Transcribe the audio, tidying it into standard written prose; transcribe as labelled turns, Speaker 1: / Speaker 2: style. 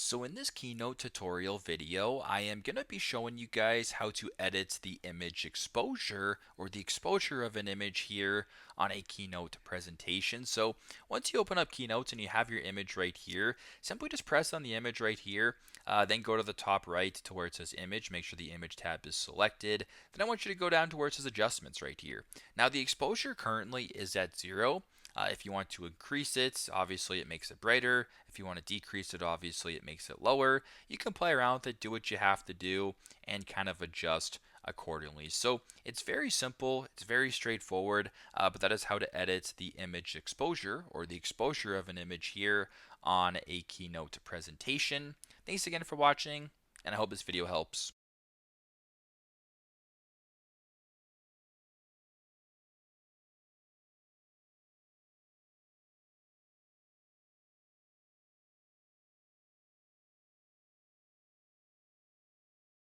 Speaker 1: So in this Keynote tutorial video, I am going to be showing you guys how to edit the image exposure or the exposure of an image here on a Keynote presentation. So once you open up Keynote and you have your image right here, simply just press on the image right here, then go to the top right to where it says image, make sure the image tab is selected. Then I want you to go down to where it says adjustments right here. Now the exposure currently is at 0. If you want to increase it, obviously it makes it brighter. If you want to decrease it, obviously it makes it lower. You can play around with it, do what you have to do, and kind of adjust accordingly. So it's very simple, it's very straightforward, but that is how to edit the image exposure or the exposure of an image here on a Keynote presentation. Thanks again for watching, and I hope this video helps.